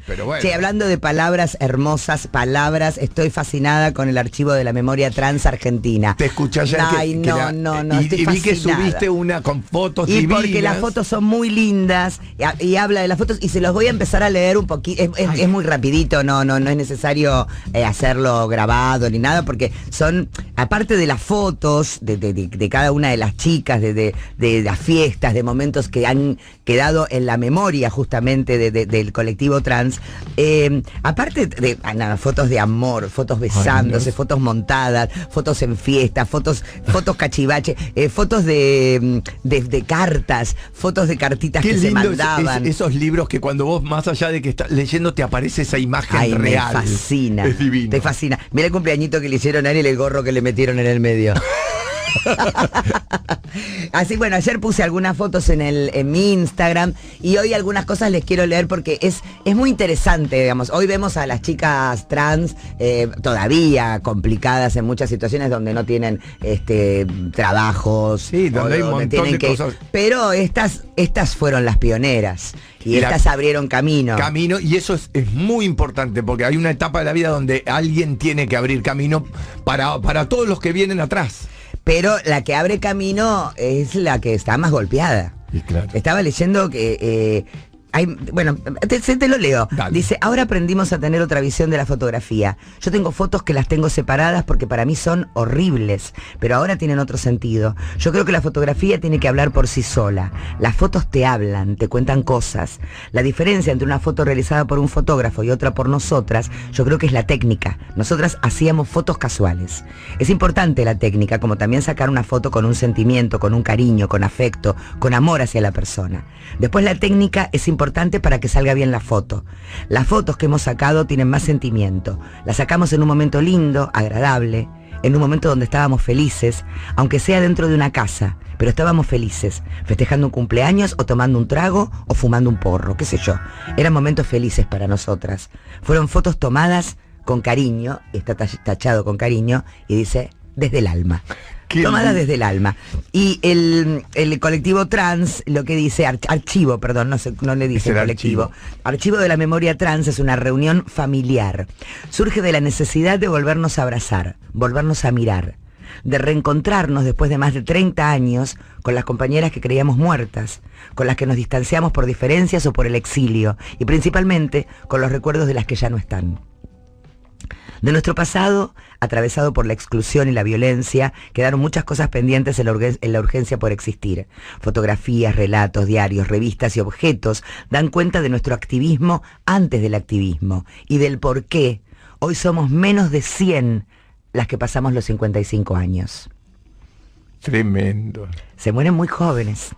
Pero bueno. Che, hablando de palabras hermosas, palabras, estoy fascinada con el archivo de la memoria trans argentina. Te escuché ayer no, y estoy vi fascinada. que subiste una con fotos y divinas. Porque las fotos son muy lindas y habla de las fotos y se los voy a empezar a leer un poquito. Es muy rapidito, no es necesario hacerlo grabado ni nada, porque son, aparte de las fotos de cada una de las chicas, de las fiestas, de momentos que han quedado en la memoria justamente del colectivo trans, aparte de fotos de amor, fotos besándose, fotos montadas, fotos en fiesta, fotos cachivache, fotos de cartas, fotos de cartitas que se mandaban. Esos libros que cuando vos, más allá de que estás leyendo, te aparece esa imagen real. Me fascina. Es divino. Te fascina. Mira el cumpleañito que le hicieron a Ariel, el gorro que le metieron en el medio. Así, bueno, ayer puse algunas fotos en mi Instagram y hoy algunas cosas les quiero leer porque es muy interesante, digamos. Hoy vemos a las chicas trans todavía complicadas en muchas situaciones donde no tienen trabajos. Sí, donde hay un montón de cosas. Pero estas fueron las pioneras. Y estas abrieron camino. Y eso es muy importante, porque hay una etapa de la vida donde alguien tiene que abrir camino para todos los que vienen atrás. Pero la que abre camino es la que está más golpeada. Y claro. Estaba leyendo que... bueno, te lo leo. Dale. Dice, ahora aprendimos a tener otra visión de la fotografía. Yo tengo fotos que las tengo separadas porque para mí son horribles, pero ahora tienen otro sentido. Yo creo que la fotografía tiene que hablar por sí sola. Las fotos te hablan, te cuentan cosas. La diferencia entre una foto realizada por un fotógrafo y otra por nosotras, yo creo que es la técnica. Nosotras hacíamos fotos casuales. Es importante la técnica, como también sacar una foto con un sentimiento, con un cariño, con afecto, con amor hacia la persona. Después la técnica es importante para que salga bien la foto. Las fotos que hemos sacado tienen más sentimiento. Las sacamos en un momento lindo, agradable, en un momento donde estábamos felices, aunque sea dentro de una casa, pero estábamos felices, festejando un cumpleaños o tomando un trago o fumando un porro, qué sé yo. Eran momentos felices para nosotras. Fueron fotos tomadas con cariño, está tachado con cariño, y dice, desde el alma. Tomada desde el alma. Y el colectivo trans lo que dice, archivo, perdón, no le dice colectivo. Archivo de la memoria trans es una reunión familiar. Surge de la necesidad de volvernos a abrazar, volvernos a mirar, de reencontrarnos después de más de 30 años con las compañeras que creíamos muertas, con las que nos distanciamos por diferencias o por el exilio, y principalmente con los recuerdos de las que ya no están. De nuestro pasado, atravesado por la exclusión y la violencia, quedaron muchas cosas pendientes en la urgencia por existir. Fotografías, relatos, diarios, revistas y objetos dan cuenta de nuestro activismo antes del activismo y del por qué hoy somos menos de 100 las que pasamos los 55 años. Tremendo. Se mueren muy jóvenes.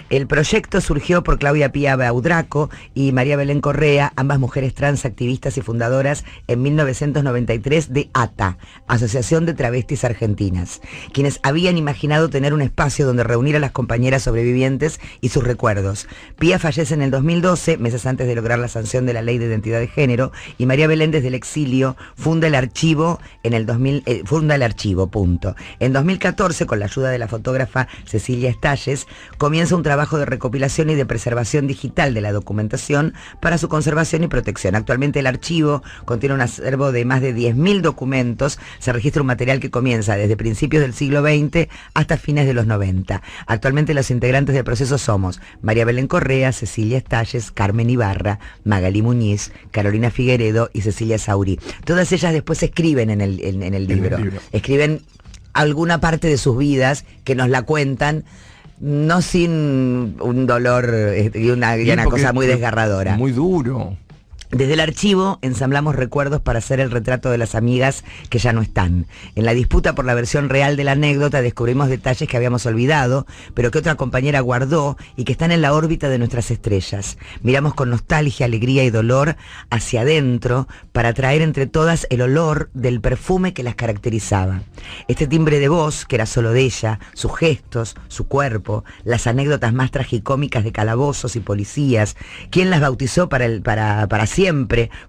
El proyecto surgió por Claudia Pía Baudraco y María Belén Correa, ambas mujeres trans activistas y fundadoras en 1993 de ATA, Asociación de Travestis Argentinas, quienes habían imaginado tener un espacio donde reunir a las compañeras sobrevivientes y sus recuerdos. Pía fallece en el 2012, meses antes de lograr la sanción de la Ley de Identidad de Género, y María Belén desde el exilio funda el archivo en el 2000, punto. En 2014, con la ayuda de la fotógrafa Cecilia Estalles, comienza un trabajo de recopilación y de preservación digital de la documentación para su conservación y protección. Actualmente el archivo contiene un acervo de más de 10.000 documentos. Se registra un material que comienza desde principios del siglo XX hasta fines de los 90. Actualmente los integrantes del proceso somos María Belén Correa, Cecilia Estalles, Carmen Ibarra, Magalí Muñiz, Carolina Figueredo y Cecilia Saurí. Todas ellas después escriben en el libro. Escriben alguna parte de sus vidas que nos la cuentan, no sin un dolor y una cosa muy desgarradora. Muy duro. Desde el archivo ensamblamos recuerdos para hacer el retrato de las amigas que ya no están. En la disputa por la versión real de la anécdota descubrimos detalles que habíamos olvidado, pero que otra compañera guardó y que están en la órbita de nuestras estrellas. Miramos con nostalgia, alegría y dolor hacia adentro para traer entre todas el olor del perfume que las caracterizaba. Este timbre de voz, que era solo de ella, sus gestos, su cuerpo, las anécdotas más tragicómicas de calabozos y policías, ¿quién las bautizó para siempre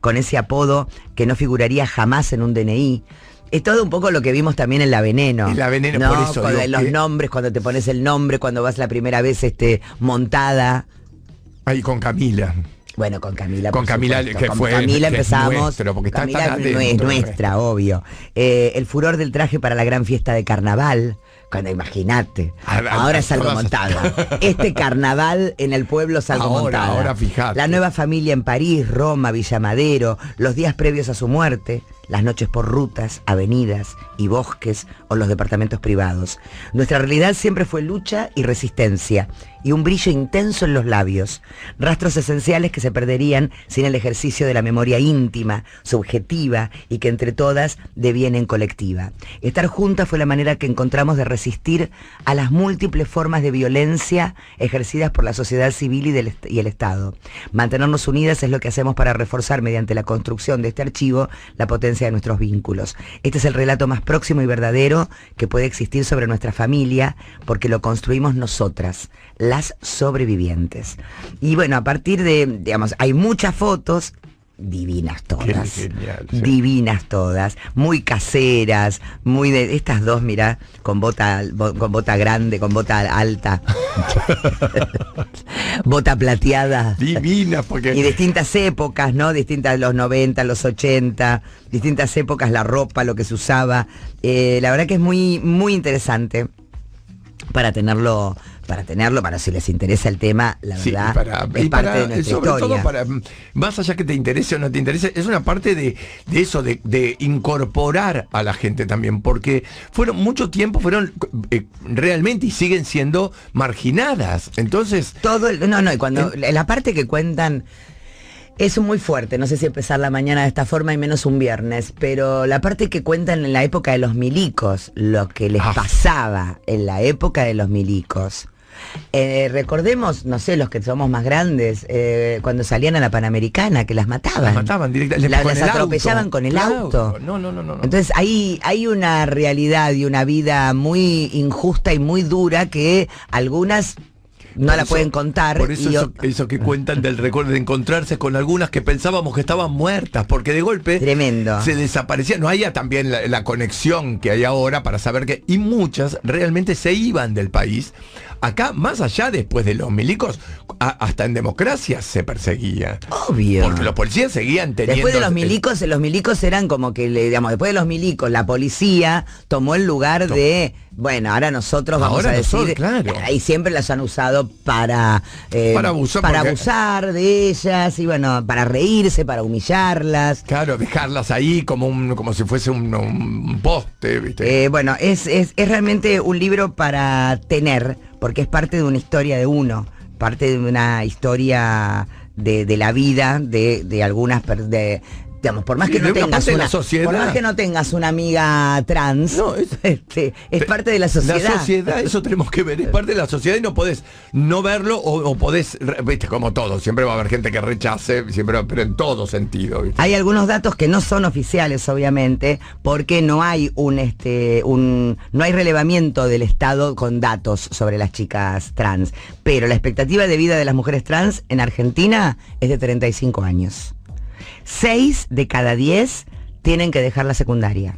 con ese apodo que no figuraría jamás en un DNI? Es todo un poco lo que vimos también en La Veneno. En La Veneno, ¿no? por eso. Los nombres, cuando te pones el nombre, cuando vas la primera vez montada. Ahí con Camila. Bueno, con Camila. Con Camila, supuesto. que Con fue. Camila que empezamos. es nuestro, porque está Camila tan adentro, es nuestra, obvio. El furor del traje para la gran fiesta de carnaval. Cuando imagínate, ahora es algo montado. Este carnaval en el pueblo es algo montado. Ahora fíjate. La nueva familia en París, Roma, Villa Madero, los días previos a su muerte, las noches por rutas, avenidas y bosques o los departamentos privados. Nuestra realidad siempre fue lucha y resistencia y un brillo intenso en los labios, rastros esenciales que se perderían sin el ejercicio de la memoria íntima, subjetiva y que entre todas devienen colectiva. Estar juntas fue la manera que encontramos de resistir a las múltiples formas de violencia ejercidas por la sociedad civil y el Estado. Mantenernos unidas es lo que hacemos para reforzar mediante la construcción de este archivo la potencia de nuestros vínculos. Este es el relato más próximo y verdadero que puede existir sobre nuestra familia porque lo construimos nosotras, las sobrevivientes. Y bueno, a partir de, digamos, hay muchas fotos, divinas todas, genial, sí. Divinas todas, muy caseras, muy de estas dos, mirá, con bota grande, con bota alta, bota plateada, Divina, porque y distintas épocas, ¿no? Distintas, los 90, los 80, distintas épocas, la ropa, lo que se usaba. La verdad que es muy, muy interesante para tenerlo, para si les interesa el tema, la verdad, es parte de nuestra sobre historia. todo para, más allá que te interese o no te interese, es una parte de eso, de incorporar a la gente también, porque mucho tiempo fueron realmente y siguen siendo marginadas. Entonces... y cuando la parte que cuentan... Es muy fuerte, no sé si empezar la mañana de esta forma y menos un viernes, pero la parte que cuentan en la época de los milicos, lo que les pasaba en la época de los milicos. Recordemos, no sé, los que somos más grandes, cuando salían a la Panamericana, que las mataban. Las mataban directamente. Las atropellaban con el auto. No. Entonces hay una realidad y una vida muy injusta y muy dura que algunas... No la pueden contar. Por eso eso que cuentan del recuerdo de encontrarse con algunas que pensábamos que estaban muertas, porque de golpe tremendo se desaparecían. No había también la conexión que hay ahora para saber que... Y muchas realmente se iban del país. Acá, más allá, después de los milicos, hasta en democracia se perseguía. Obvio. Porque los policías seguían teniendo... Después de los milicos eran como que, digamos, después de los milicos, la policía tomó el lugar de... Bueno, ahora nosotros vamos a decir... Claro. Y siempre las han usado para abusar de ellas, y bueno, para reírse, para humillarlas. Claro, dejarlas ahí como si fuese un poste, ¿viste? Bueno, es realmente un libro para tener, porque es parte de una historia de uno, parte de una historia de la vida de algunas digamos, por más que no tengas una amiga trans, es parte de la sociedad. La sociedad, eso tenemos que ver, es parte de la sociedad y no podés no verlo o podés, viste, como todo, siempre va a haber gente que rechace, pero en todo sentido, ¿viste? Hay algunos datos que no son oficiales, obviamente, porque no hay no hay relevamiento del Estado con datos sobre las chicas trans, pero la expectativa de vida de las mujeres trans en Argentina es de 35 años. 6 de cada 10 tienen que dejar la secundaria.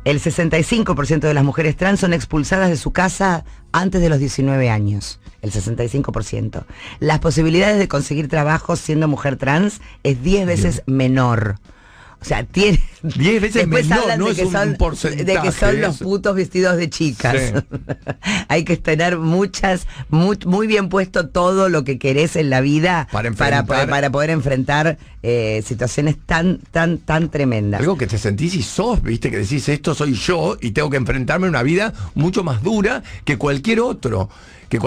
El 65% de las mujeres trans son expulsadas de su casa antes de los 19 años. El 65%. Las posibilidades de conseguir trabajo siendo mujer trans es 10 veces menor. O sea, tiene 10 veces menor, no es un porcentaje. De que son los putos vestidos de chicas. Sí. Hay que tener muy bien puesto todo lo que querés en la vida para poder enfrentar situaciones tan tremendas. Algo que te sentís y sos, viste, que decís, esto soy yo y tengo que enfrentarme a una vida mucho más dura que cualquier otro. Que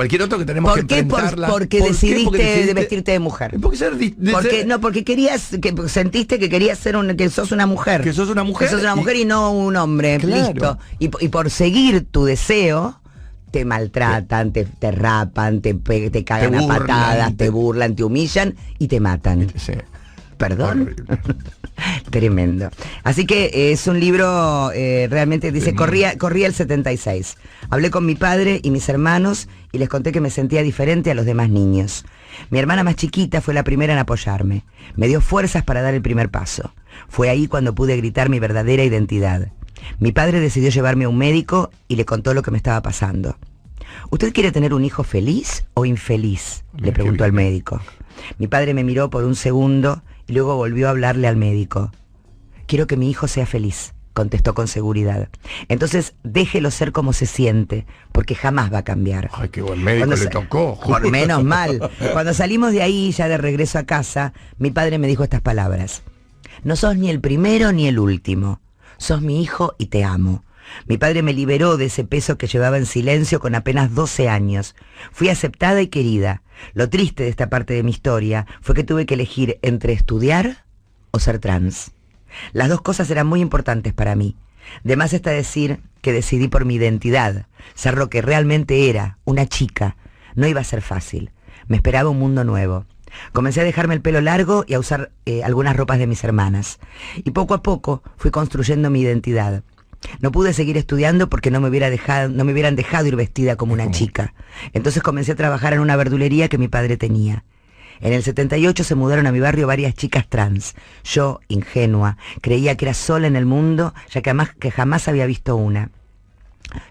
tenemos que enfrentarla. Porque decidiste vestirte de mujer. Porque sentiste que querías que sos una mujer. Que sos una mujer. Y no un hombre. Claro. Listo. Y por seguir tu deseo, te maltratan, te rapan, te cagan a patadas, te burlan, te humillan y te matan. Sí. ¿Perdón? Tremendo. Así que es un libro, realmente dice, corría el 76. Hablé con mi padre y mis hermanos y les conté que me sentía diferente a los demás niños. Mi hermana más chiquita fue la primera en apoyarme. Me dio fuerzas para dar el primer paso. Fue ahí cuando pude gritar mi verdadera identidad. Mi padre decidió llevarme a un médico y le contó lo que me estaba pasando. ¿Usted quiere tener un hijo feliz o infeliz?, le preguntó al médico. Mi padre me miró por un segundo y luego volvió a hablarle al médico. Quiero que mi hijo sea feliz, contestó con seguridad. Entonces déjelo ser como se siente, porque jamás va a cambiar. Ay, qué buen médico le tocó. Por menos mal. Cuando salimos de ahí, ya de regreso a casa, mi padre me dijo estas palabras. No sos ni el primero ni el último. Sos mi hijo y te amo. Mi padre me liberó de ese peso que llevaba en silencio con apenas 12 años. Fui aceptada y querida. Lo triste de esta parte de mi historia fue que tuve que elegir entre estudiar o ser trans. Las dos cosas eran muy importantes para mí. De más está decir que decidí por mi identidad, ser lo que realmente era, una chica. No iba a ser fácil. Me esperaba un mundo nuevo. Comencé a dejarme el pelo largo y a usar algunas ropas de mis hermanas. Y poco a poco fui construyendo mi identidad. No pude seguir estudiando porque no me hubieran dejado ir vestida como una chica. Entonces comencé a trabajar en una verdulería que mi padre tenía. En el 78 se mudaron a mi barrio varias chicas trans. Yo, ingenua, creía que era sola en el mundo, ya que jamás había visto una.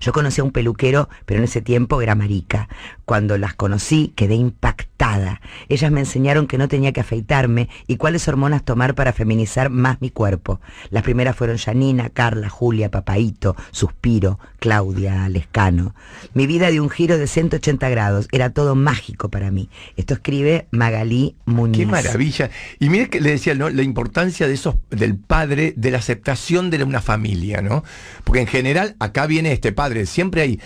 Yo conocí a un peluquero, pero en ese tiempo era marica. Cuando las conocí, quedé impactada. Ellas me enseñaron que no tenía que afeitarme y cuáles hormonas tomar para feminizar más mi cuerpo. Las primeras fueron Janina, Carla, Julia, Papaíto, Suspiro, Claudia, Lescano. Mi vida dio un giro de 180 grados. Era todo mágico para mí. Esto escribe Magalí Muñiz. ¡Qué maravilla! Y mire que le decía, ¿no?, la importancia de esos, del padre, de la aceptación de una familia, ¿no? Porque en general, acá viene este padre, siempre hay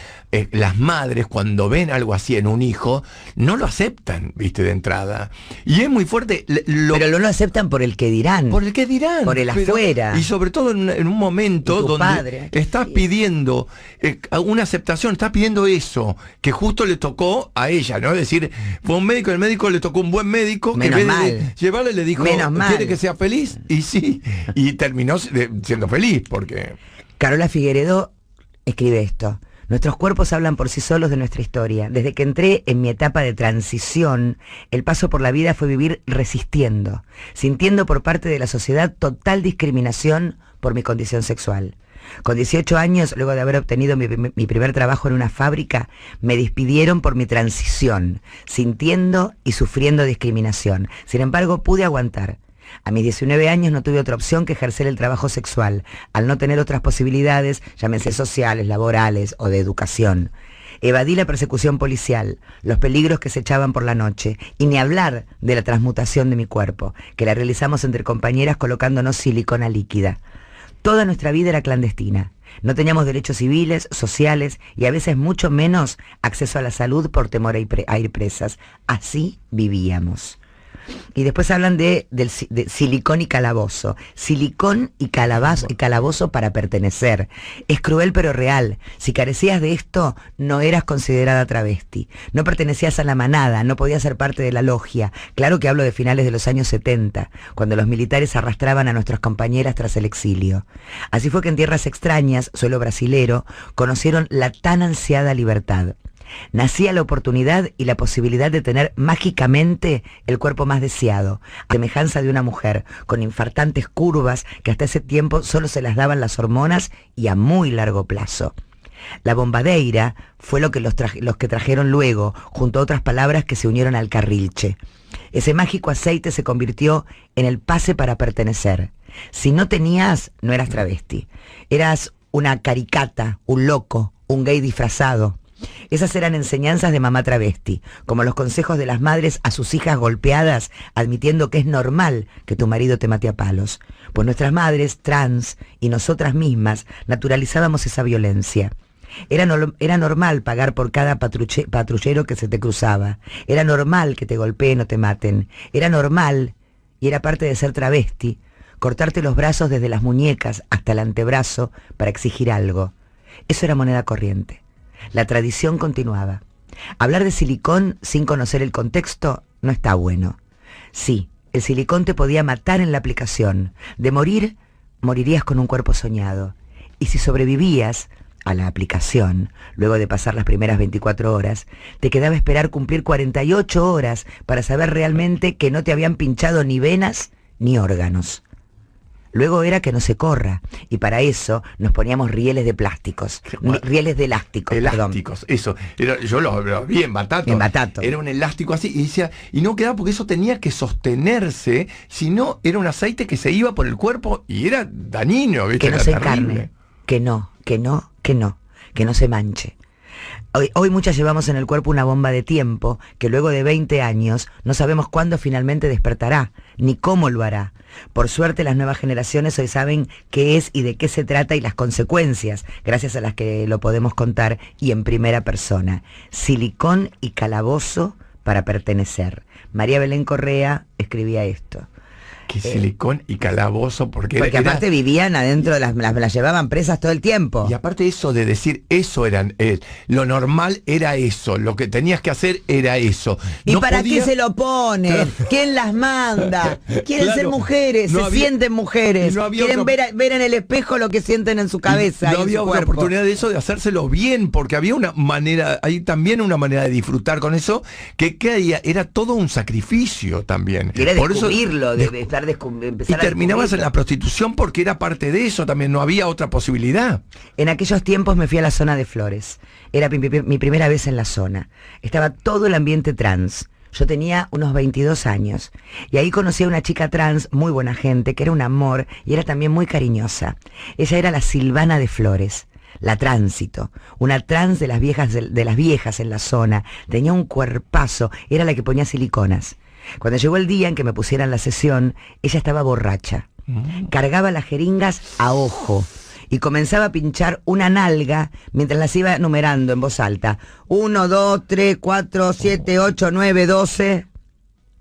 las madres cuando ven algo así en un hijo, no lo aceptan, viste, de entrada. Y es muy fuerte. Pero no lo aceptan por el que dirán. Por el que dirán. Por el afuera. Y sobre todo en un momento donde padre, estás pidiendo una aceptación, estás pidiendo eso, que justo le tocó a ella, ¿no? Es decir, fue un médico, el médico le tocó un buen médico, que en vez de llevarle le dijo, ¿quiere que sea feliz? Y sí, y terminó siendo feliz, porque... Carola Figueredo escribe esto. Nuestros cuerpos hablan por sí solos de nuestra historia. Desde que entré en mi etapa de transición, el paso por la vida fue vivir resistiendo, sintiendo por parte de la sociedad total discriminación por mi condición sexual. Con 18 años, luego de haber obtenido mi primer trabajo en una fábrica, me despidieron por mi transición, sintiendo y sufriendo discriminación. Sin embargo, pude aguantar. A mis 19 años no tuve otra opción que ejercer el trabajo sexual, al no tener otras posibilidades, llámense sociales, laborales o de educación. Evadí la persecución policial, los peligros que se echaban por la noche, y ni hablar de la transmutación de mi cuerpo, que la realizamos entre compañeras colocándonos silicona líquida. Toda nuestra vida era clandestina. No teníamos derechos civiles, sociales y a veces mucho menos acceso a la salud por temor a ir presas. Así vivíamos. Y después hablan de silicón y calabozo. Silicón y calabozo para pertenecer. Es cruel pero real. Si carecías de esto, no eras considerada travesti. No pertenecías a la manada, no podías ser parte de la logia. Claro que hablo de finales de los años 70, cuando los militares arrastraban a nuestras compañeras tras el exilio. Así fue que en tierras extrañas, suelo brasilero, conocieron la tan ansiada libertad. Nacía la oportunidad y la posibilidad de tener mágicamente el cuerpo más deseado, a semejanza de una mujer, con infartantes curvas que hasta ese tiempo solo se las daban las hormonas y a muy largo plazo. La bombadeira fue lo que los que trajeron luego, junto a otras palabras que se unieron al carrilche. Ese mágico aceite se convirtió en el pase para pertenecer. Si no tenías, no eras travesti. Eras una caricata, un loco, un gay disfrazado. Esas eran enseñanzas de mamá travesti, como los consejos de las madres a sus hijas golpeadas, admitiendo que es normal que tu marido te mate a palos. Pues nuestras madres, trans, y nosotras mismas, naturalizábamos esa violencia. Era normal pagar por cada patrullero que se te cruzaba. Era normal que te golpeen o te maten. Era normal, y era parte de ser travesti, cortarte los brazos desde las muñecas hasta el antebrazo para exigir algo. Eso era moneda corriente. La tradición continuaba. Hablar de silicón sin conocer el contexto no está bueno. Sí, el silicón te podía matar en la aplicación. De morir, morirías con un cuerpo soñado. Y si sobrevivías a la aplicación, luego de pasar las primeras 24 horas, te quedaba esperar cumplir 48 horas para saber realmente que no te habían pinchado ni venas ni órganos. Luego era que no se corra, y para eso nos poníamos rieles de plásticos, rieles de elásticos, elásticos, eso. Yo lo vi en Batato. En Batato. Era un elástico así, y decía, y no quedaba porque eso tenía que sostenerse, si no era un aceite que se iba por el cuerpo y era dañino, ¿viste? Que no era se terrible. encarne, que no se manche. Hoy muchas llevamos en el cuerpo una bomba de tiempo que luego de 20 años no sabemos cuándo finalmente despertará, ni cómo lo hará. Por suerte las nuevas generaciones hoy saben qué es y de qué se trata y las consecuencias, gracias a las que lo podemos contar y en primera persona. Silicón y calabozo para pertenecer. María Belén Correa escribía esto. Que silicón y calabozo, porque aparte vivían adentro, las llevaban presas todo el tiempo. Y aparte eso de decir, eso eran, lo normal era eso, lo que tenías que hacer era eso. ¿Y para qué se lo ponen? Claro. ¿Quién las manda? Quieren ser mujeres, sienten mujeres, quieren ver en el espejo lo que sienten en su cabeza. No había otra oportunidad de eso, de hacérselo bien, porque había una manera, hay también una manera de disfrutar con eso, que era todo un sacrificio también. Y era descubrirlo, de estar y terminabas en la prostitución porque era parte de eso también, no había otra posibilidad. En aquellos tiempos me fui a la zona de Flores. Era mi primera vez en la zona. Estaba todo el ambiente trans. Yo tenía unos 22 años. Y ahí conocí a una chica trans, muy buena gente, que era un amor y era también muy cariñosa. Ella era la Silvana de Flores. La Tránsito, una trans de las viejas en la zona. Tenía un cuerpazo, era la que ponía siliconas. Cuando llegó el día en que me pusieran la sesión, ella estaba borracha. Cargaba las jeringas a ojo y comenzaba a pinchar una nalga mientras las iba numerando en voz alta. 1, 2, 3, 4, 7, 8, 9, 12.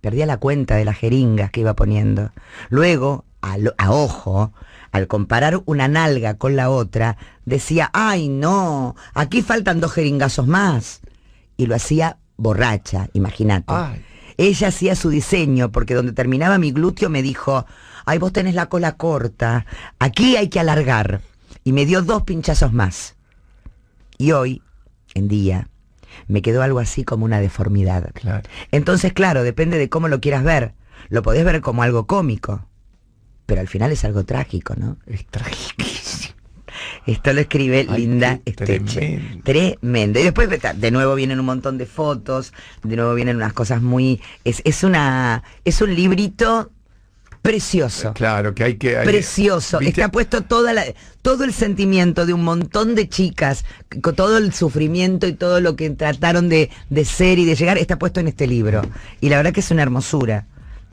Perdía la cuenta de las jeringas que iba poniendo. Luego, a ojo, al comparar una nalga con la otra, decía, ¡ay no! Aquí faltan 2 jeringazos más. Y lo hacía borracha, imagínate. Ella hacía su diseño, porque donde terminaba mi glúteo me dijo, ay, vos tenés la cola corta, aquí hay que alargar. Y me dio 2 pinchazos más. Y hoy, en día, me quedó algo así como una deformidad. Claro. Entonces, claro, depende de cómo lo quieras ver. Lo podés ver como algo cómico, pero al final es algo trágico, ¿no? Es trágico. Esto lo escribe Linda Esteche. Tremendo. Y después de nuevo vienen un montón de fotos, de nuevo vienen unas cosas muy... Es un librito precioso. Claro, que hay que... Precioso. ¿Viste? Está puesto todo el sentimiento de un montón de chicas, con todo el sufrimiento y todo lo que trataron de ser y de llegar, está puesto en este libro. Y la verdad que es una hermosura.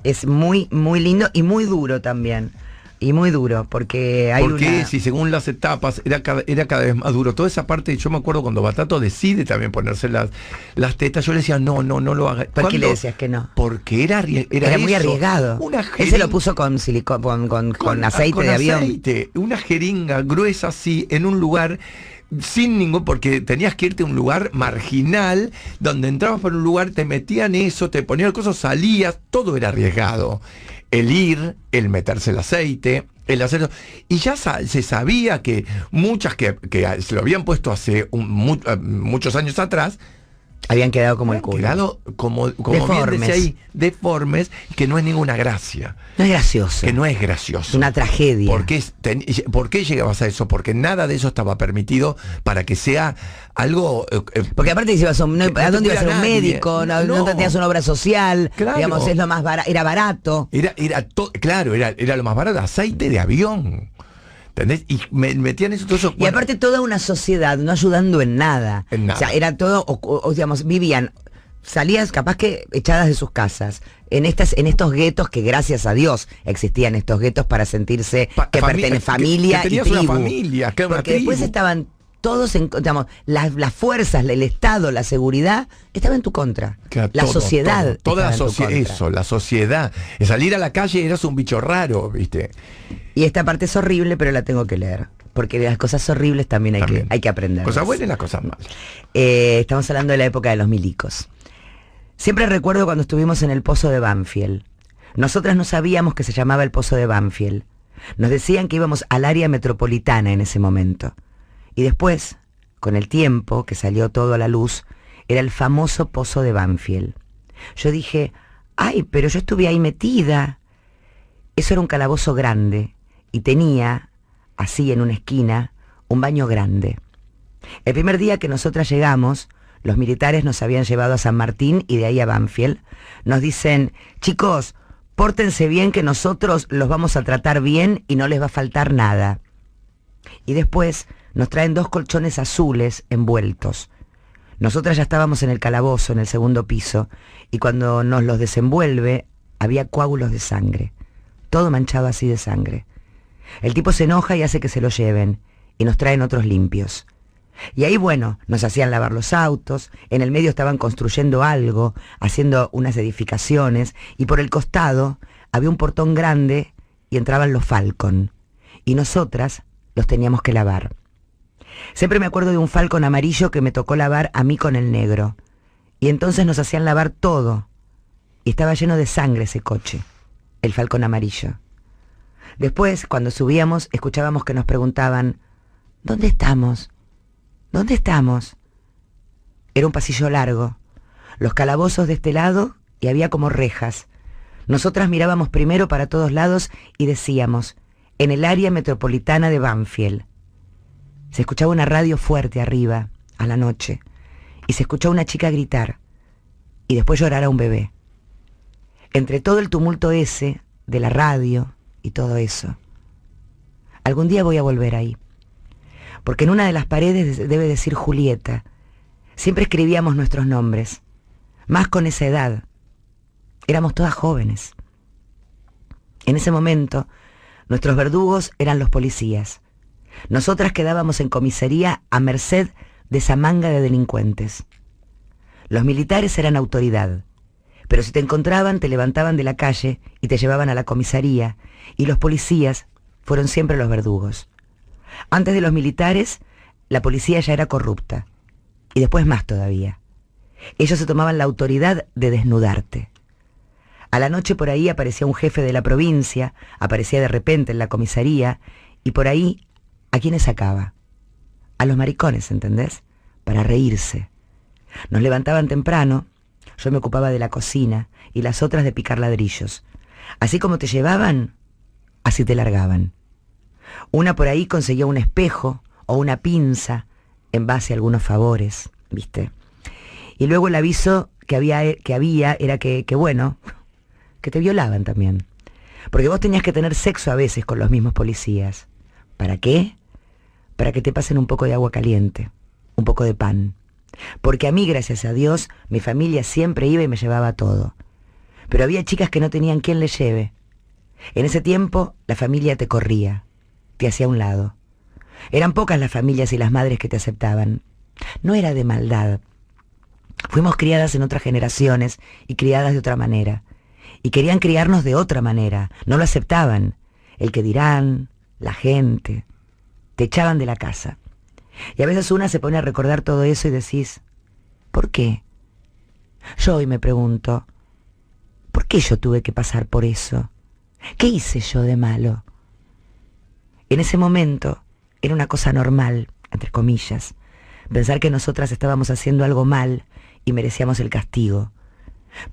Es muy, muy lindo y muy duro también. Y muy duro, porque hay porque si según las etapas era cada vez más duro. Toda esa parte, yo me acuerdo cuando Batato decide también ponerse las tetas, yo le decía, no lo haga. ¿Por qué le decías que no? Porque era muy arriesgado. Él se lo puso con silicón, con aceite de avión. Una jeringa gruesa así, en un lugar... sin ningún, porque tenías que irte a un lugar marginal, donde entrabas por un lugar, te metían eso, te ponían cosas, salías, todo era arriesgado. El ir, el meterse el aceite, el hacerlo. Y ya se sabía que muchas que se lo habían puesto hace muchos años atrás, habían quedado como el culo. Quedado como bien decía ahí, deformes, que no es ninguna gracia. No es gracioso. Que no es gracioso. Es una tragedia. ¿Por qué llegabas a eso? Porque nada de eso estaba permitido para que sea algo... porque aparte ¿a dónde ibas a ser un médico? No tenías una obra social. Claro. Digamos, es lo más barato. Era barato. Claro, era lo más barato. Aceite de avión. ¿Entendés? Y metían eso, todo eso. Y aparte toda una sociedad no ayudando en nada. En nada. O sea, era todo, digamos, vivían, salías capaz que echadas de sus casas, en estos guetos que gracias a Dios existían estos guetos para sentirse que pertenece familia que y tribu. Una familia, que porque después estaban todos, digamos, las fuerzas, el Estado, la seguridad, estaba en tu contra. Claro, la sociedad. Toda la sociedad. Eso, la sociedad. Salir a la calle eras un bicho raro, ¿viste? Y esta parte es horrible, pero la tengo que leer. Porque de las cosas horribles también hay que aprender. Cosas buenas y las cosas malas. Estamos hablando de la época de los milicos. Siempre recuerdo cuando estuvimos en el Pozo de Banfield. Nosotras no sabíamos que se llamaba el Pozo de Banfield. Nos decían que íbamos al área metropolitana en ese momento. Y después, con el tiempo que salió todo a la luz, era el famoso Pozo de Banfield. Yo dije, ay, pero yo estuve ahí metida. Eso era un calabozo grande. y tenía, así en una esquina, un baño grande. El primer día que nosotras llegamos, los militares nos habían llevado a San Martín y de ahí a Banfield. Nos dicen, chicos, pórtense bien que nosotros los vamos a tratar bien y no les va a faltar nada. Y después nos traen 2 colchones azules envueltos. Nosotras ya estábamos en el calabozo, en el segundo piso, y cuando nos los desenvuelve, había coágulos de sangre. Todo manchado así de sangre. El tipo se enoja y hace que se lo lleven, y nos traen otros limpios. Y ahí, bueno, nos hacían lavar los autos, en el medio estaban construyendo algo, haciendo unas edificaciones, y por el costado había un portón grande y entraban los Falcon, y nosotras los teníamos que lavar. Siempre me acuerdo de un Falcon amarillo que me tocó lavar a mí con el negro, y entonces nos hacían lavar todo, y estaba lleno de sangre ese coche, el Falcon amarillo. Después, cuando subíamos, escuchábamos que nos preguntaban, ¿dónde estamos? ¿Dónde estamos? Era un pasillo largo, los calabozos de este lado y había como rejas. Nosotras mirábamos primero para todos lados y decíamos, en el área metropolitana de Banfield. Se escuchaba una radio fuerte arriba, a la noche, y se escuchó a una chica gritar, y después llorar a un bebé. Entre todo el tumulto ese, de la radio y todo eso, algún día voy a volver ahí. Porque en una de las paredes debe decir Julieta. Siempre escribíamos nuestros nombres, más con esa edad. Éramos todas jóvenes. En ese momento, nuestros verdugos eran los policías. Nosotras quedábamos en comisaría a merced de esa manga de delincuentes. Los militares eran autoridad, pero si te encontraban te levantaban de la calle y te llevaban a la comisaría, y los policías fueron siempre los verdugos. Antes de los militares, la policía ya era corrupta, y después más todavía. Ellos se tomaban la autoridad de desnudarte. A la noche por ahí aparecía un jefe de la provincia, aparecía de repente en la comisaría, y por ahí, ¿a quiénes sacaba? A los maricones, ¿entendés? Para reírse. Nos levantaban temprano, yo me ocupaba de la cocina, y las otras de picar ladrillos. Así como te llevaban, así te largaban. Una por ahí conseguía un espejo o una pinza en base a algunos favores, ¿viste? Y luego el aviso que había era que bueno, que te violaban también. Porque vos tenías que tener sexo a veces con los mismos policías. ¿Para qué? Para que te pasen un poco de agua caliente, un poco de pan. Porque a mí, gracias a Dios, mi familia siempre iba y me llevaba todo. Pero había chicas que no tenían quien les lleve. En ese tiempo, la familia te corría, te hacía a un lado. Eran pocas las familias y las madres que te aceptaban. No era de maldad. Fuimos criadas en otras generaciones y criadas de otra manera. Y querían criarnos de otra manera. No lo aceptaban. El que dirán, la gente. Te echaban de la casa. Y a veces una se pone a recordar todo eso y decís, ¿por qué? Yo hoy me pregunto, ¿por qué yo tuve que pasar por eso? ¿Qué hice yo de malo? En ese momento era una cosa normal, entre comillas, pensar que nosotras estábamos haciendo algo mal y merecíamos el castigo.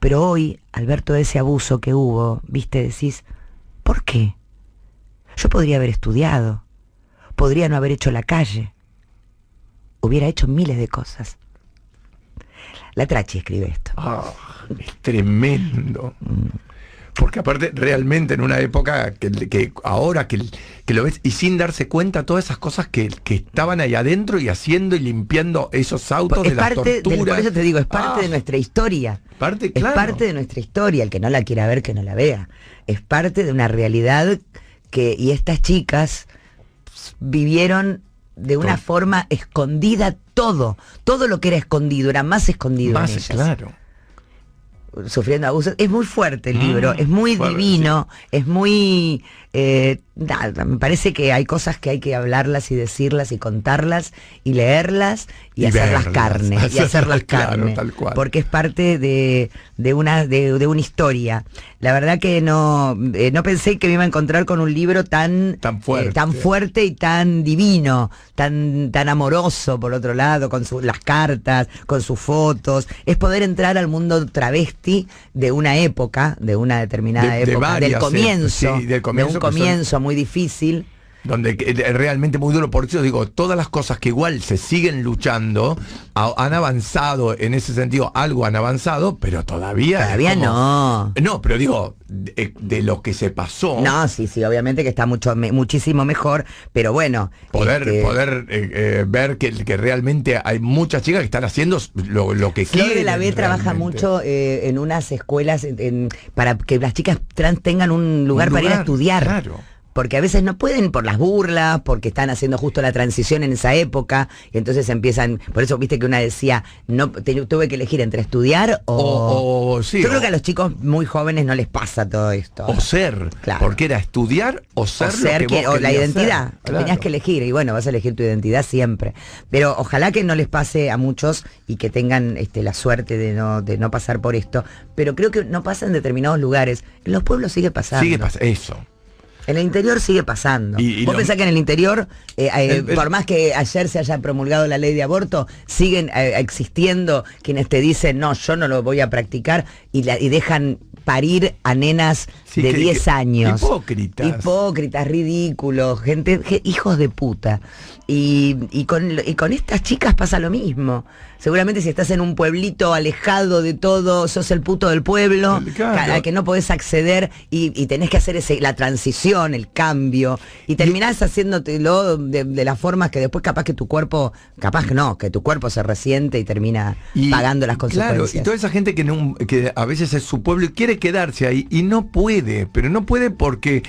Pero hoy, al ver todo ese abuso que hubo, viste, decís, ¿por qué? Yo podría haber estudiado, podría no haber hecho la calle, hubiera hecho miles de cosas. La Trachi escribe esto. Es tremendo. Porque aparte, realmente en una época que ahora que lo ves, y sin darse cuenta todas esas cosas que estaban ahí adentro y haciendo y limpiando esos autos de las torturas. Por eso te digo, es parte de nuestra historia. Claro. Es parte de nuestra historia. El que no la quiera ver, que no la vea. Es parte de una realidad y estas chicas vivieron de una forma escondida todo lo que era escondido, era más escondido en ellas. Claro. Sufriendo abusos. Es muy fuerte el libro, es muy divino, sí. Es muy... me parece que hay cosas que hay que hablarlas y decirlas y contarlas y leerlas y hacerlas carne. Y hacerlas carne. Tal cual. Porque es parte de una historia. La verdad que no pensé que me iba a encontrar con un libro tan fuerte y tan divino, tan amoroso por otro lado, con las cartas, con sus fotos. Es poder entrar al mundo travesti travesti de una época, de una determinada época, varias, del comienzo, sí, del comienzo, de un comienzo muy difícil. Donde realmente muy duro, por eso digo, todas las cosas que igual se siguen luchando, han avanzado en ese sentido, algo han avanzado, pero todavía no. No, pero digo, de lo que se pasó. No, sí, obviamente que está muchísimo mejor, pero bueno. Poder ver que realmente hay muchas chicas que están haciendo lo que quieren. Flor de la B trabaja mucho en unas escuelas para que las chicas trans tengan un lugar para ir a estudiar. Claro. Porque a veces no pueden por las burlas, porque están haciendo justo la transición en esa época, y entonces empiezan, por eso viste que una decía, tuve que elegir entre estudiar sí, yo creo que a los chicos muy jóvenes no les pasa todo esto. O ser, claro. Porque era estudiar o ser, o la identidad, ser, claro. Tenías que elegir, y bueno, vas a elegir tu identidad siempre. Pero ojalá que no les pase a muchos y que tengan la suerte de no pasar por esto, pero creo que no pasa en determinados lugares. En los pueblos sigue pasando. Sigue pasando, eso. En el interior sigue pasando. ¿Vos pensás que en el interior, por más que ayer se haya promulgado la ley de aborto, siguen existiendo quienes te dicen, no, yo no lo voy a practicar, y dejan parir a nenas de 10 años. Hipócritas, ridículos, hijos de puta. Y con estas chicas pasa lo mismo. Seguramente si estás en un pueblito alejado de todo, sos el puto del pueblo, al que no podés acceder y tenés que hacer la transición, el cambio, y terminás haciéndotelo de las formas que después capaz que tu cuerpo se resiente y termina pagando las consecuencias. Claro, y toda esa gente que a veces es su pueblo y quiere quedarse ahí y no puede, pero no puede porque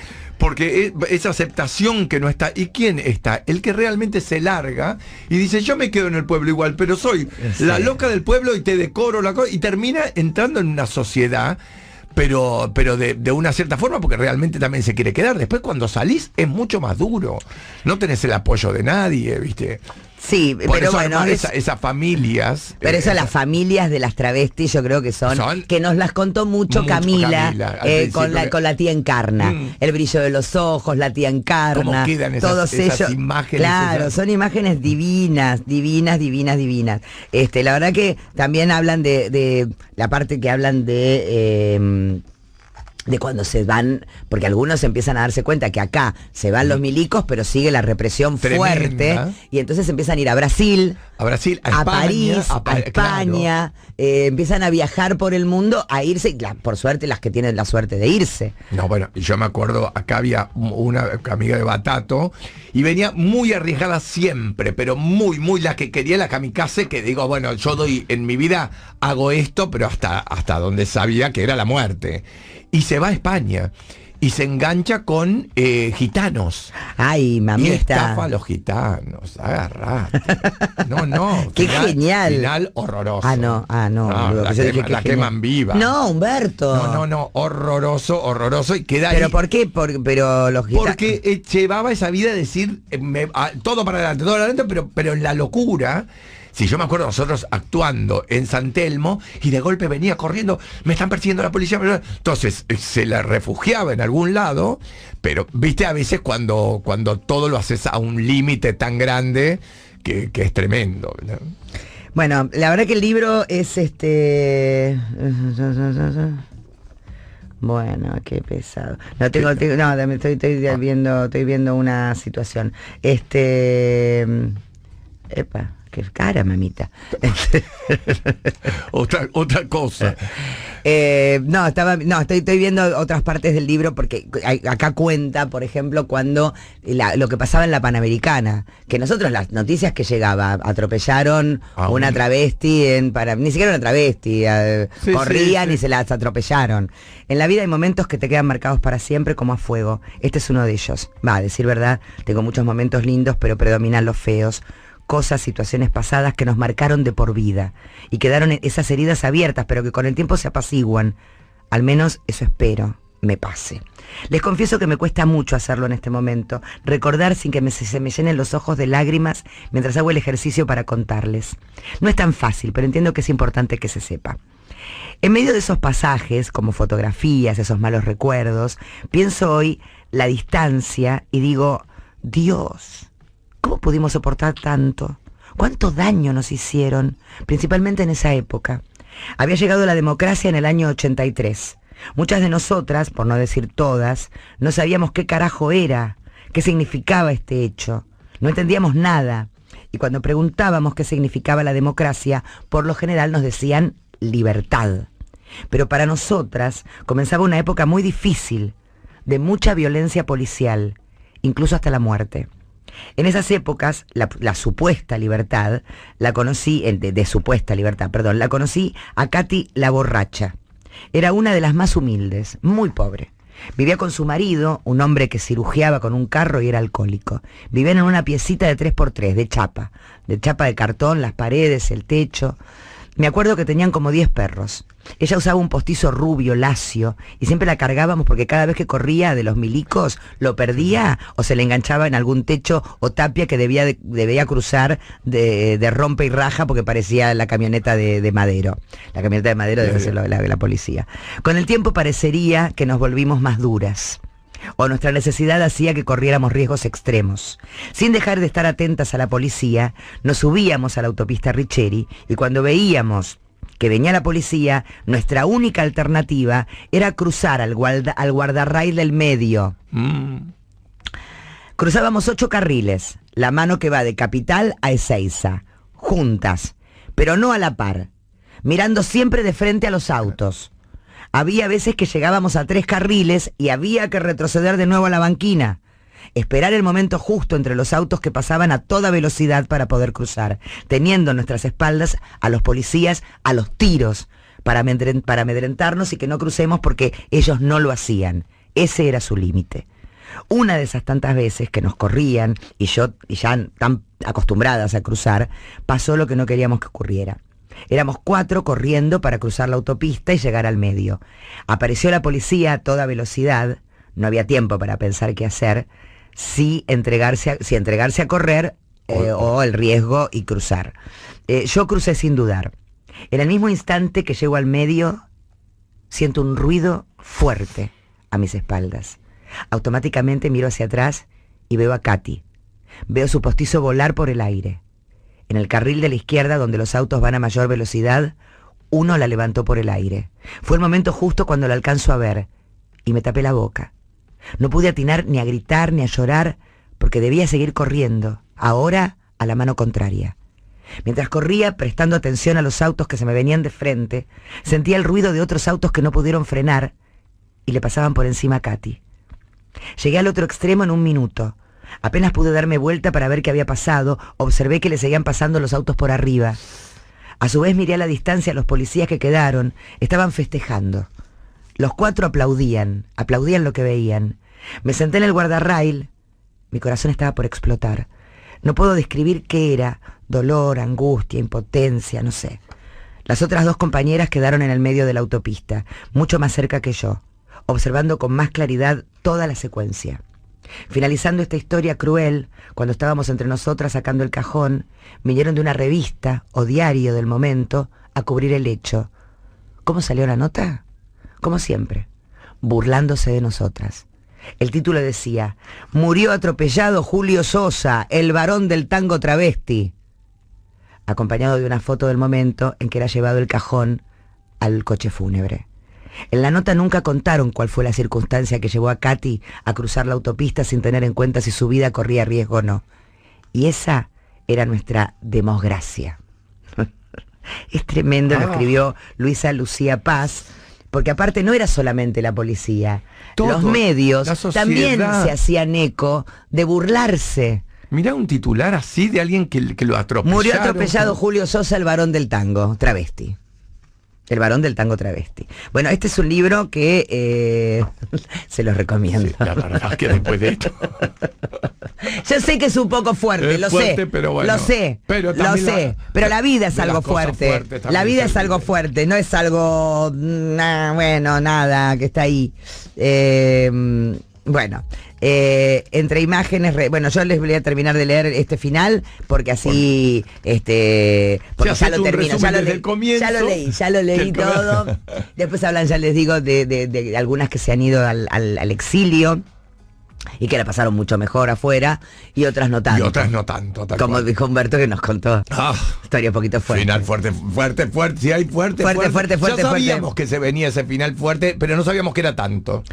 esa aceptación que no está. ¿Y quién está? El que realmente se larga y dice, yo me quedo en el pueblo igual, pero soy la loca del pueblo y te decoro la cosa, y termina entrando en una sociedad, pero de una cierta forma, porque realmente también se quiere quedar. Después cuando salís es mucho más duro, no tenés el apoyo de nadie, ¿viste? Sí, por pero eso bueno, esas familias. Pero eso las familias de las travestis, yo creo que son que nos las contó mucho Camila con la tía Encarna. El brillo de los ojos, la tía Encarna. ¿Cómo quedan todos esas imágenes? Claro, son imágenes divinas. La verdad que también hablan de la parte que hablan de cuando se van, porque algunos empiezan a darse cuenta que acá se van los milicos, pero sigue la represión fuerte, y entonces empiezan a ir a Brasil, a España, París, a España, empiezan a viajar por el mundo, a irse, por suerte las que tienen la suerte de irse. No, bueno, yo me acuerdo, acá había una amiga de Batato, y venía muy arriesgada siempre, pero muy, la que quería la kamikaze, que digo, bueno, yo en mi vida hago esto, pero hasta donde sabía que era la muerte. Y se va a España y se engancha con gitanos. Ay, mamita. Y estafa a los gitanos, agarrate. No. Qué genial. Final horroroso. La queman viva. No, Humberto. No, horroroso y queda ¿Pero ahí. por qué? Pero los gitanos. Porque llevaba esa vida de decir, todo para adelante, pero en la locura. Si yo me acuerdo nosotros actuando en San Telmo y de golpe venía corriendo, me están persiguiendo la policía. Entonces se la refugiaba en algún lado, pero viste a veces cuando todo lo haces a un límite tan grande que es tremendo, ¿no? Bueno, la verdad que el libro es Bueno, qué pesado. Estoy viendo una situación. Epa. Qué cara, mamita. otra cosa. Estoy viendo otras partes del libro, porque acá cuenta, por ejemplo, cuando lo que pasaba en la Panamericana, que nosotros las noticias que llegaba, atropellaron una travesti ni siquiera una travesti, corrían y se las atropellaron. En la vida hay momentos que te quedan marcados para siempre como a fuego. Este es uno de ellos. A decir verdad, tengo muchos momentos lindos, pero predominan los feos. Cosas, situaciones pasadas que nos marcaron de por vida y quedaron esas heridas abiertas, pero que con el tiempo se apaciguan. Al menos eso espero me pase. Les confieso que me cuesta mucho hacerlo en este momento, recordar sin que se me llenen los ojos de lágrimas mientras hago el ejercicio para contarles. No es tan fácil, pero entiendo que es importante que se sepa. En medio de esos pasajes, como fotografías, esos malos recuerdos, pienso hoy la distancia y digo, Dios, ¿cómo pudimos soportar tanto? ¿Cuánto daño nos hicieron? Principalmente en esa época. Había llegado la democracia en el año 83. Muchas de nosotras, por no decir todas, no sabíamos qué carajo era, qué significaba este hecho. No entendíamos nada. Y cuando preguntábamos qué significaba la democracia, por lo general nos decían libertad. Pero para nosotras comenzaba una época muy difícil, de mucha violencia policial, incluso hasta la muerte. En esas épocas, la supuesta libertad, la conocí, de supuesta libertad, perdón, la conocí a Katy la borracha. Era una de las más humildes, muy pobre. Vivía con su marido, un hombre que cirugiaba con un carro y era alcohólico. Vivían en una piecita de 3x3, de chapa de cartón, las paredes, el techo. Me acuerdo que tenían como 10 perros. Ella usaba un postizo rubio, lacio, y siempre la cargábamos porque cada vez que corría de los milicos, lo perdía o se le enganchaba en algún techo o tapia que debía cruzar de rompe y raja porque parecía la camioneta de Madero. La camioneta de Madero debe ser la policía. Con el tiempo parecería que nos volvimos más duras. O nuestra necesidad hacía que corriéramos riesgos extremos. Sin dejar de estar atentas a la policía, nos subíamos a la autopista Richeri y cuando veíamos que venía la policía, nuestra única alternativa era cruzar al guardarrail del medio. Cruzábamos 8 carriles, la mano que va de Capital a Ezeiza, juntas, pero no a la par, mirando siempre de frente a los autos. Había veces que llegábamos a 3 carriles y había que retroceder de nuevo a la banquina. Esperar el momento justo entre los autos que pasaban a toda velocidad para poder cruzar, teniendo en nuestras espaldas a los policías a los tiros para amedrentarnos y que no crucemos porque ellos no lo hacían. Ese era su límite. Una de esas tantas veces que nos corrían y ya tan acostumbradas a cruzar, pasó lo que no queríamos que ocurriera. Éramos 4 corriendo para cruzar la autopista y llegar al medio. Apareció la policía a toda velocidad. No había tiempo para pensar qué hacer, si entregarse a correr o el riesgo y cruzar. Yo crucé sin dudar. En el mismo instante que llego al medio, siento un ruido fuerte a mis espaldas. Automáticamente miro hacia atrás y veo a Katy. Veo su postizo volar por el aire. En el carril de la izquierda, donde los autos van a mayor velocidad, uno la levantó por el aire. Fue el momento justo cuando la alcanzo a ver y me tapé la boca. No pude atinar ni a gritar ni a llorar porque debía seguir corriendo, ahora a la mano contraria. Mientras corría, prestando atención a los autos que se me venían de frente, sentía el ruido de otros autos que no pudieron frenar y le pasaban por encima a Katy. Llegué al otro extremo en 1 minuto. Apenas pude darme vuelta para ver qué había pasado, observé que le seguían pasando los autos por arriba. A su vez miré a la distancia a los policías que quedaron, estaban festejando. Los 4 aplaudían lo que veían. Me senté en el guardarrail, mi corazón estaba por explotar. No puedo describir qué era, dolor, angustia, impotencia, no sé. Las otras 2 compañeras quedaron en el medio de la autopista, mucho más cerca que yo, observando con más claridad toda la secuencia. Finalizando esta historia cruel, cuando estábamos entre nosotras sacando el cajón, vinieron de una revista o diario del momento a cubrir el hecho. ¿Cómo salió la nota? Como siempre, burlándose de nosotras. El título decía: murió atropellado Julio Sosa, el varón del tango travesti, acompañado de una foto del momento en que era llevado el cajón al coche fúnebre. En la nota nunca contaron cuál fue la circunstancia que llevó a Katy a cruzar la autopista sin tener en cuenta si su vida corría riesgo o no. Y esa era nuestra democracia. Es tremendo, lo escribió Luisa Lucía Paz, porque aparte no era solamente la policía, los medios también se hacían eco de burlarse. Mirá un titular así de alguien que lo atropellaron. Murió atropellado Julio Sosa, el varón del tango travesti. El varón del tango travesti. Bueno, este es un libro que se los recomiendo. Sí, la verdad es que después de esto... Yo sé que es un poco fuerte, es lo fuerte, sé, pero bueno, lo sé, pero la vida es algo fuerte. La vida es algo fuerte, no es algo, nada, que está ahí. Bueno, entre imágenes, bueno, yo les voy a terminar de leer este final porque así, porque ya lo termino, ya lo leí todo. Después hablan, ya les digo, de algunas que se han ido al exilio. y que la pasaron mucho mejor afuera y otras no tanto. Y otras no tanto, tal como cual. dijo Humberto que nos contó. Ah, Historia un poquito fuerte. final fuerte, sí hay fuerte. Ya sabíamos que se venía ese final fuerte, pero no sabíamos que era tanto.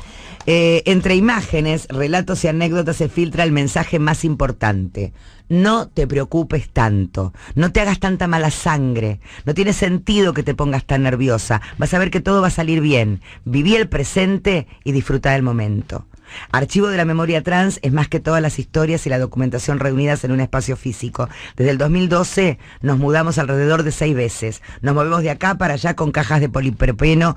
Entre imágenes, relatos y anécdotas se filtra el mensaje más importante. No te preocupes tanto, no te hagas tanta mala sangre, no tiene sentido que te pongas tan nerviosa, vas a ver que todo va a salir bien. Viví el presente y disfruta del momento. Archivo de la Memoria Trans es más que todas las historias y la documentación reunidas en un espacio físico. Desde el 2012 nos mudamos alrededor de 6 veces. Nos movemos de acá para allá con cajas de polipropeno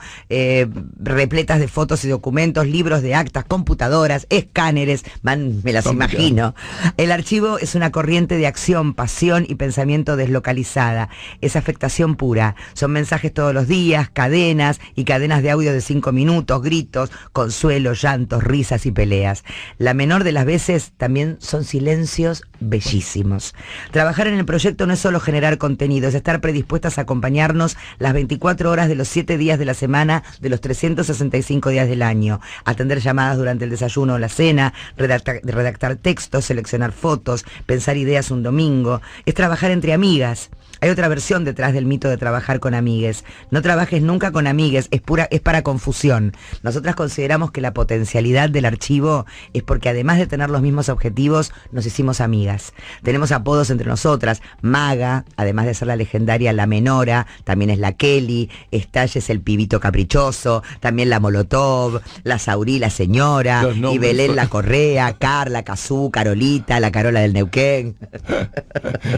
repletas de fotos y documentos, libros de actas, computadoras, escáneres, me las imagino. El archivo es una corriente de acción, pasión y pensamiento deslocalizada. Es afectación pura. Son mensajes todos los días, cadenas y cadenas de audio de 5 minutos, gritos, consuelo, llantos, risas y peleas. La menor de las veces también son silencios bellísimos. Trabajar en el proyecto no es solo generar contenido, es estar predispuestas a acompañarnos las 24 horas de los 7 días de la semana, de los 365 días del año, atender llamadas durante el desayuno o la cena, redactar textos, seleccionar fotos, pensar ideas un domingo. Es trabajar entre amigas. Hay otra versión detrás del mito de trabajar con amigues. No trabajes nunca con amigues, es para confusión. Nosotras consideramos que la potencialidad del archivo es porque además de tener los mismos objetivos, nos hicimos amigas. Tenemos apodos entre nosotras. Maga, además de ser la legendaria La Menora, también es la Kelly, Estalle es el pibito caprichoso, también la Molotov, la Saurí, la señora, y Belén la Correa, Carla, Cazú, Carolita, la Carola del Neuquén.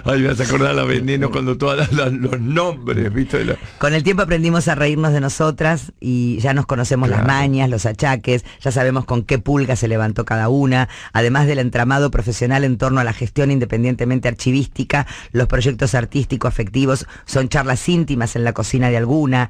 Ay, me vas a acordar la Veneno cuando todos los nombres, ¿viste? Con el tiempo aprendimos a reírnos de nosotras y ya nos conocemos las mañas, los achaques, ya sabemos con qué pulga se levantó cada una. Además del entramado profesional en torno a la gestión independientemente archivística, los proyectos artístico-afectivos son charlas íntimas en la cocina de alguna,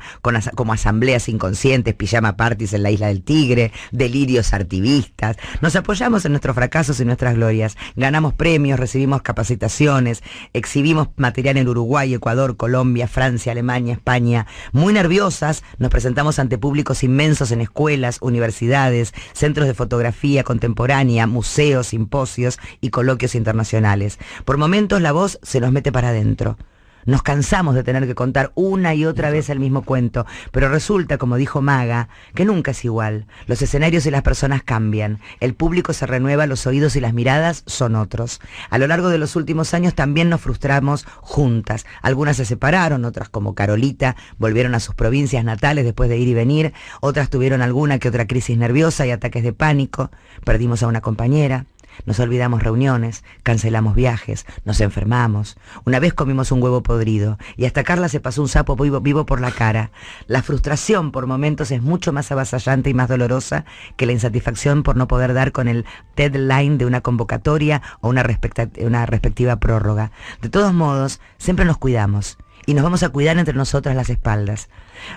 como asambleas inconscientes, pijama parties en la Isla del Tigre, delirios artivistas. Nos apoyamos en nuestros fracasos y nuestras glorias. Ganamos premios, recibimos capacitaciones, exhibimos material en Uruguay, Ecuador, Colombia, Francia, Alemania, España. Muy nerviosas, nos presentamos ante públicos inmensos en escuelas, universidades, centros de fotografía contemporánea, museos, simposios y coloquios internacionales. Por momentos la voz se nos mete para adentro. Nos cansamos de tener que contar una y otra vez el mismo cuento, pero resulta, como dijo Maga, que nunca es igual. Los escenarios y las personas cambian, el público se renueva, los oídos y las miradas son otros. A lo largo de los últimos años también nos frustramos juntas. Algunas se separaron, otras como Carolita volvieron a sus provincias natales después de ir y venir, otras tuvieron alguna que otra crisis nerviosa y ataques de pánico, perdimos a una compañera. Nos olvidamos reuniones, cancelamos viajes, nos enfermamos. Una vez comimos un huevo podrido y hasta Carla se pasó un sapo vivo por la cara. La frustración por momentos es mucho más avasallante y más dolorosa que la insatisfacción por no poder dar con el deadline de una convocatoria o una respectiva prórroga. De todos modos, siempre nos cuidamos. Y nos vamos a cuidar entre nosotras las espaldas.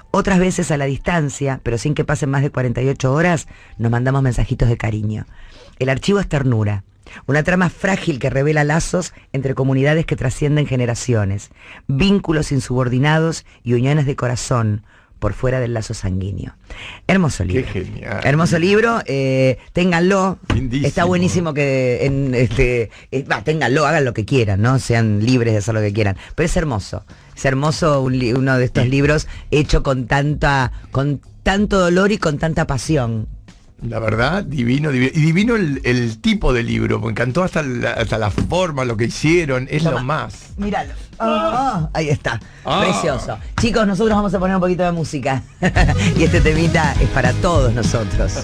Otras veces a la distancia, pero sin que pasen más de 48 horas, nos mandamos mensajitos de cariño. El archivo es ternura, una trama frágil que revela lazos entre comunidades que trascienden generaciones, vínculos insubordinados y uniones de corazón por fuera del lazo sanguíneo. Hermoso libro. Qué genial. Hermoso libro, ténganlo. Lindísimo. Está buenísimo que ténganlo, hagan lo que quieran, ¿no? Sean libres de hacer lo que quieran. Pero es hermoso. Es hermoso uno de estos libros hecho con tanto dolor y con tanta pasión. La verdad, divino. Y divino el tipo de libro. Me encantó hasta la forma, lo que hicieron. Es lo más. Míralo. Ahí está. Precioso. Chicos, nosotros vamos a poner un poquito de música. Y este temita es para todos nosotros.